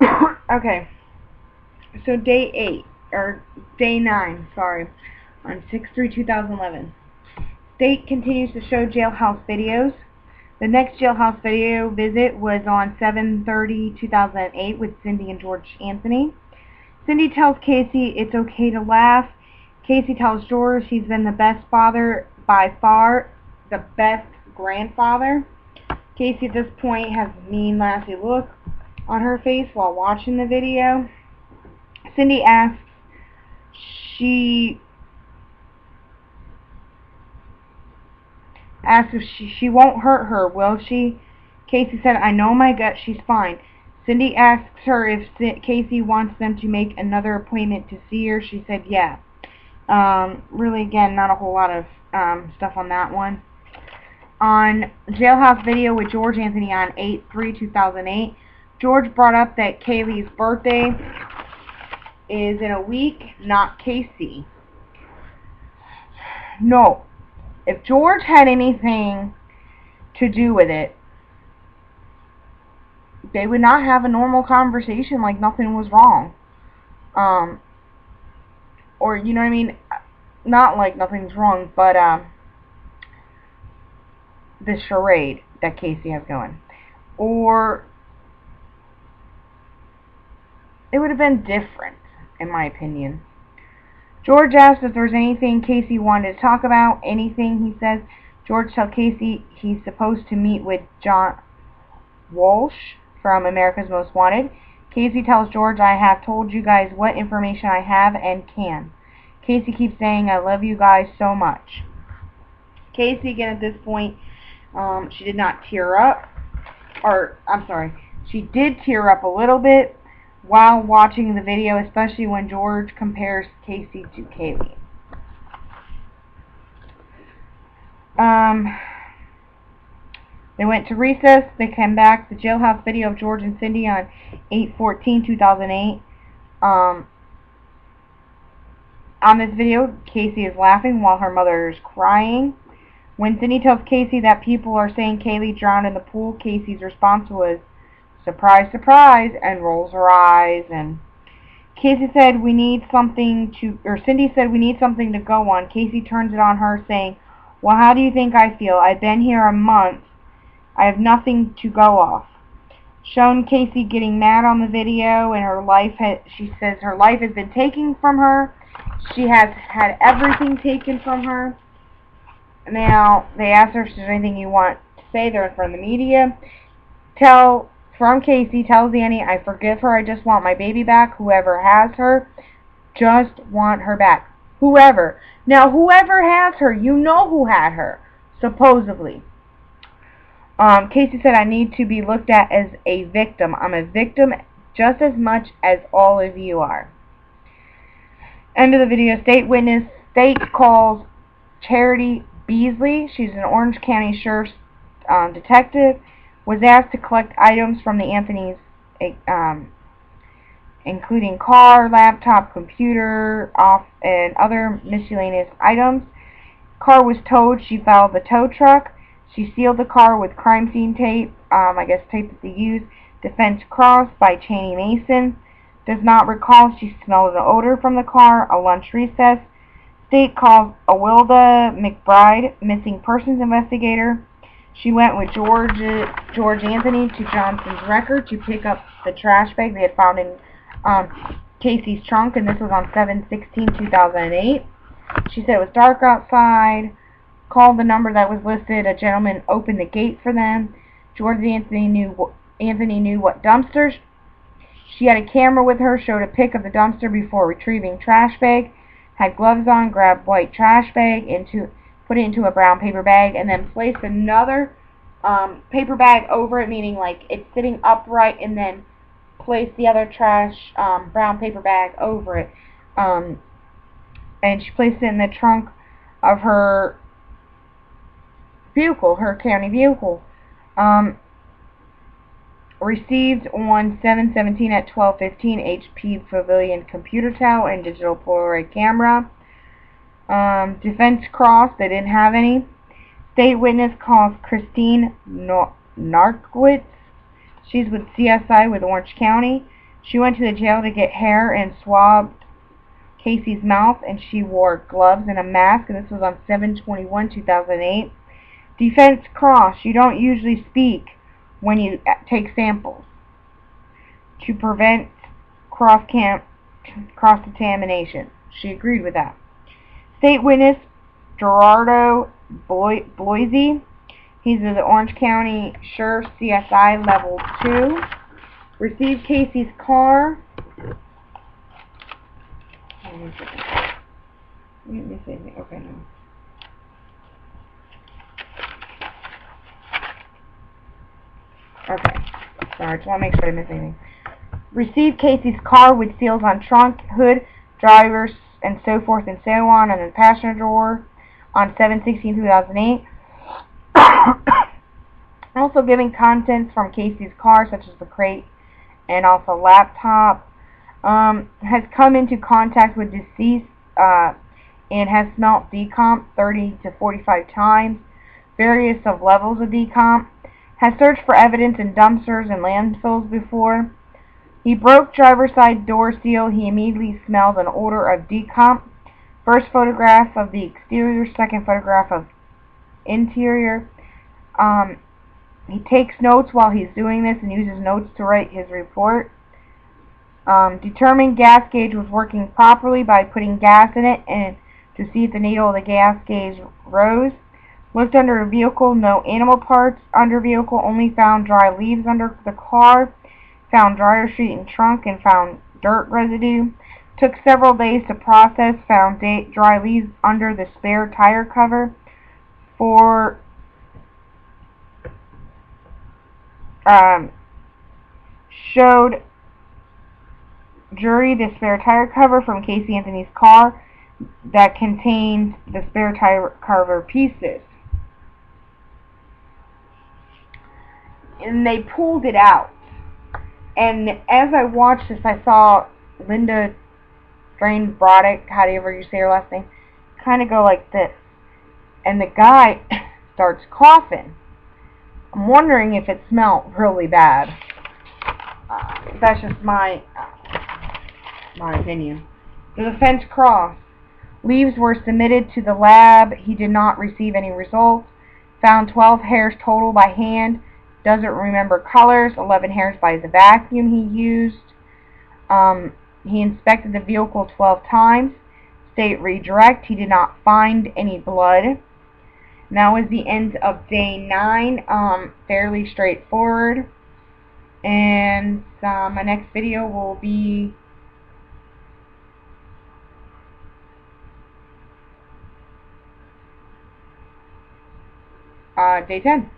Okay, so day 9, sorry, on 6/3/2011. State continues to show jailhouse videos. The next jailhouse video visit was on 7/30/2008 with Cindy and George Anthony. Cindy tells Casey it's okay to laugh. Casey tells George he's been the best father, by far the best grandfather. Casey at this point has a mean, lassie look on her face while watching the video. Cindy she asks if she won't hurt her, will she? Casey said, I know my gut, she's fine. Cindy asks her if Casey wants them to make another appointment to see her. She said, yeah. Really, again, not a whole lot of stuff on that one. On Jailhouse Video with George Anthony on 8/3/2008, George brought up that Kaylee's birthday is in a week, not Casey. No. If George had anything to do with it, they would not have a normal conversation like nothing was wrong. Or, you know what I mean? Not like nothing's wrong, but the charade that Casey has going. Or it would have been different, in my opinion. George asked if there's anything Casey wanted to talk about. Anything, he says. George tells Casey he's supposed to meet with John Walsh from America's Most Wanted. Casey tells George, I have told you guys what information I have and can. Casey keeps saying, I love you guys so much. Casey, again, at this point, she did not tear up. Or, I'm sorry, she did tear up a little bit while watching the video, especially when George compares Casey to Kaylee. They went to recess. They came back. The jailhouse video of George and Cindy on 8/14/2008. On this video, Casey is laughing while her mother is crying. When Cindy tells Casey that people are saying Kaylee drowned in the pool, Casey's response was, surprise, surprise, and rolls her eyes. And Casey said, we need something to, or Cindy said, we need something to go on. Casey turns it on her, saying, well, how do you think I feel? I've been here a month. I have nothing to go off. Shown Casey getting mad on the video, and she says her life has been taken from her. She has had everything taken from her. Now, they asked her if there's anything you want to say. They're in front of the media. From Casey, tells Annie, I forgive her. I just want my baby back. Whoever has her, just want her back. Whoever. Now, whoever has her, you know who had her, supposedly. Casey said, I need to be looked at as a victim. I'm a victim just as much as all of you are. End of the video. State calls Charity Beasley. She's an Orange County Sheriff's detective. Was asked to collect items from the Anthony's, including car, laptop, computer, and other miscellaneous items. Car was towed. She filed the tow truck. She sealed the car with crime scene tape, I guess tape that they use. Defense cross by Cheney Mason. Does not recall she smelled an odor from the car. A lunch recess. State calls Awilda McBride, missing persons investigator. She went with George Anthony to Johnson's record to pick up the trash bag they had found in Casey's trunk, and this was on 7/16/2008. She said it was dark outside. Called the number that was listed. A gentleman opened the gate for them. George Anthony knew what dumpsters. She had a camera with her, showed a pic of the dumpster before retrieving trash bag. Had gloves on, grabbed white trash bag, put it into a brown paper bag, and then placed another paper bag over it, meaning like it's sitting upright, and then placed the other trash brown paper bag over it. And she placed it in the trunk of her vehicle, her county vehicle. Received on 7/17 at 12:15 HP Pavilion computer tower and digital Polaroid camera. Defense cross, they didn't have any. State witness calls Christine Narkowitz. She's with CSI with Orange County. She went to the jail to get hair and swabbed Casey's mouth, and she wore gloves and a mask, and this was on 7/21/2008. Defense cross: you don't usually speak when you take samples to prevent cross-contamination. She agreed with that. State witness Gerardo Bloisy, he's the Orange County Sheriff, CSI Level 2, received Casey's car. Okay, no. Okay, sorry, just want to make sure I didn't miss anything. Received Casey's car with seals on trunk, hood, drivers, and so forth and so on, and the passenger door on 7/16/2008. Also giving contents from Casey's car, such as the crate and also laptop. Has come into contact with deceased and has smelt decomp 30 to 45 times, various of levels of decomp. Has searched for evidence in dumpsters and landfills before. He broke driver's side door seal. He immediately smelled an odor of decomp. First photograph of the exterior, second photograph of interior. He takes notes while he's doing this and uses notes to write his report. Determined gas gauge was working properly by putting gas in it and to see if the needle of the gas gauge rose. Looked under a vehicle, no animal parts under vehicle, only found dry leaves under the car. Found dryer sheet and trunk and found dirt residue. Took several days to process, found dry leaves under the spare tire cover. Showed jury the spare tire cover from Casey Anthony's car that contained the spare tire cover pieces. And they pulled it out. And as I watched this, I saw Linda Drain Broddick, however you say her last name, kind of go like this. And the guy starts coughing. I'm wondering if it smelled really bad. That's just my opinion. The defense cross. Leaves were submitted to the lab. He did not receive any results. Found 12 hairs total by hand. Doesn't remember colors. 11 hairs by the vacuum he used. He inspected the vehicle 12 times. State redirect. He did not find any blood. And that was the end of day 9. Fairly straightforward. And my next video will be day 10.